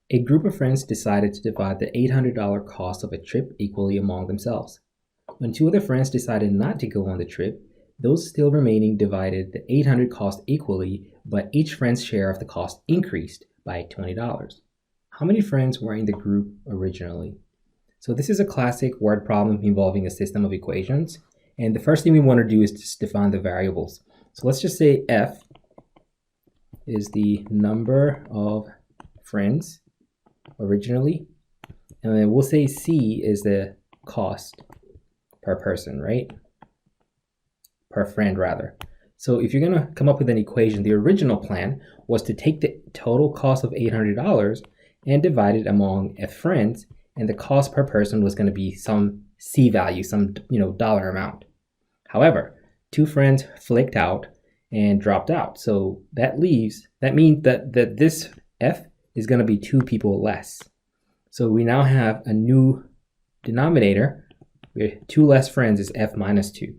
A group of friends decided to divide the $800 cost of a trip equally among themselves. When two other friends decided not to go on the trip, those still remaining divided the $800 cost equally, but each friend's share of the cost increased by $20. How many friends were in the group originally? So this is a classic word problem involving a system of equations. And the first thing we want to do is just define the variables. So let's just say F is the number of friends originally, and then we'll say C is the cost per person, right? Per friend rather. So if you're gonna come up with an equation, the original plan was to take the total cost of $800 and divide it among F friends, and the cost per person was gonna be some C value, some dollar amount. However, two friends flicked out and dropped out. So that means that this F is going to be two people less. So we now have a new denominator where two less friends is F minus 2.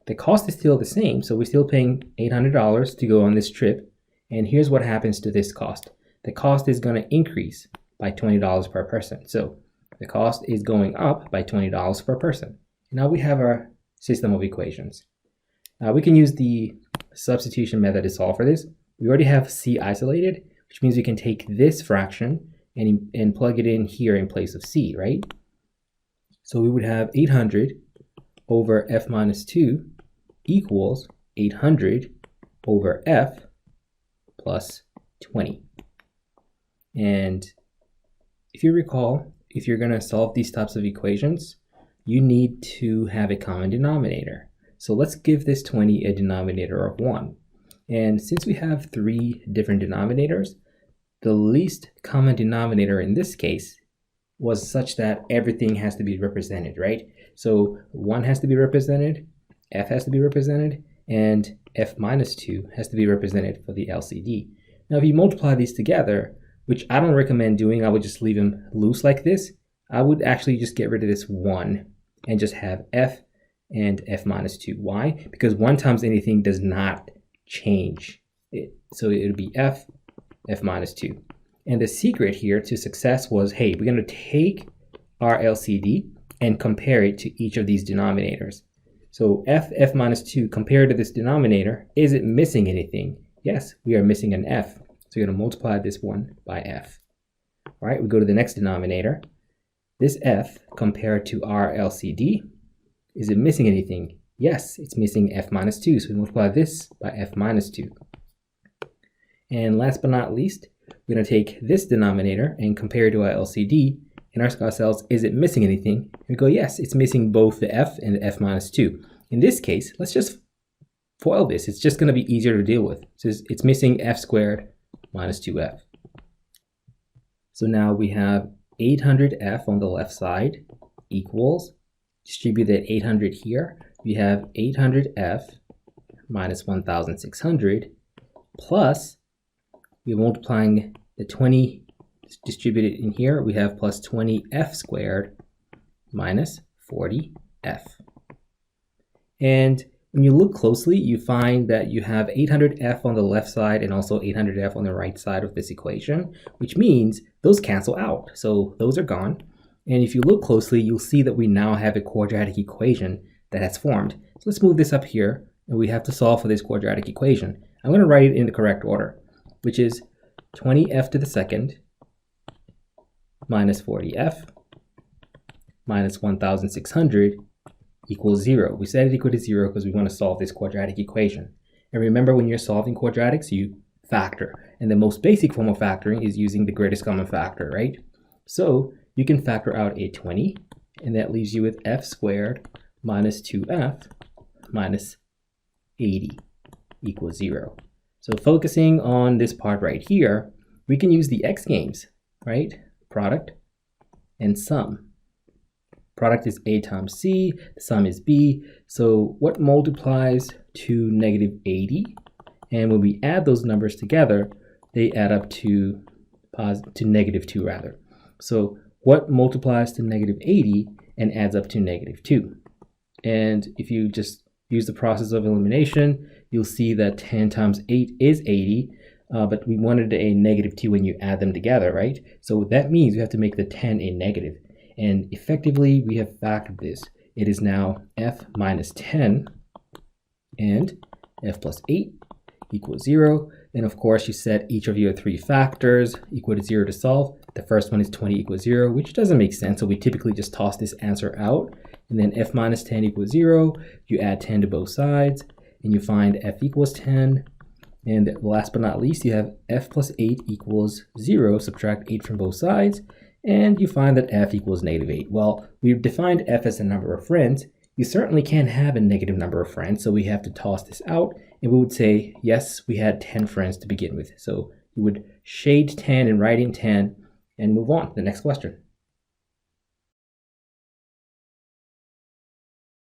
The cost is still the same, so we're still paying $800 to go on this trip. And here's what happens to this cost. The cost is going to increase by $20 per person. So the cost is going up by $20 per person. Now we have our system of equations. We can use the substitution method to solve for this. We already have C isolated, which means we can take this fraction and plug it in here in place of C, right? So we would have 800 over F minus 2 equals 800 over F plus 20. And if you recall, if you're going to solve these types of equations, you need to have a common denominator. So let's give this 20 a denominator of 1. And since we have three different denominators, the least common denominator in this case was such that everything has to be represented, right? So 1 has to be represented, F has to be represented, and F minus 2 has to be represented for the LCD. Now, if you multiply these together, which I don't recommend doing, I would just leave them loose like this. I would actually just get rid of this 1 and just have F and F minus 2. Why? Because 1 times anything does not change it. So it would be F minus 2. And the secret here to success was, hey, we're going to take our LCD and compare it to each of these denominators. So F minus 2 compared to this denominator, is it missing anything? Yes, we are missing an F. So we're going to multiply this one by F. All right, we go to the next denominator. This F compared to our LCD, is it missing anything? Yes, it's missing F minus 2. So we multiply this by F minus 2. And last but not least, we're going to take this denominator and compare it to our LCD and ask ourselves, is it missing anything? And we go, yes, it's missing both the F and the F minus 2. In this case, let's just FOIL this. It's just going to be easier to deal with. So it's missing F squared minus 2F. So now we have 800F on the left side equals, distribute that 800 here. We have 800F minus 1,600 plus, we're multiplying the 20 distributed in here. We have plus 20F squared minus 40F. And when you look closely, you find that you have 800F on the left side and also 800F on the right side of this equation, which means those cancel out. So those are gone. And if you look closely, you'll see that we now have a quadratic equation that has formed. So let's move this up here, and we have to solve for this quadratic equation. I'm going to write it in the correct order, which is 20F to the second minus 40F minus 1,600 equals 0. We set it equal to 0 because we want to solve this quadratic equation. And remember, when you're solving quadratics, you factor. And the most basic form of factoring is using the greatest common factor, right? So you can factor out a 20, and that leaves you with F squared minus 2F minus 80 equals 0. So focusing on this part right here, we can use the X games, right? Product and sum. Product is A times C, the sum is B. So what multiplies to negative 80? And when we add those numbers together, they add up to negative 2 rather. So what multiplies to negative 80 and adds up to negative 2? And if you just use the process of elimination, you'll see that 10 times 8 is 80. but we wanted a -2 when you add them together, right? So that means we have to make the 10 a negative. And effectively, we have factored this. It is now f minus 10 and f plus 8 equals 0. And of course, you set each of your 3 factors equal to 0 to solve. The first one is 20 equals 0, which doesn't make sense. So we typically just toss this answer out. And then f minus 10 equals 0. You add 10 to both sides, and you find f equals 10. And last but not least, you have f plus 8 equals 0. Subtract 8 from both sides, and you find that f equals -8. Well, we've defined f as a number of friends. You certainly can't have a negative number of friends, so we have to toss this out, and we would say, yes, we had 10 friends to begin with. So you would shade 10 and write in 10, and move on to the next question.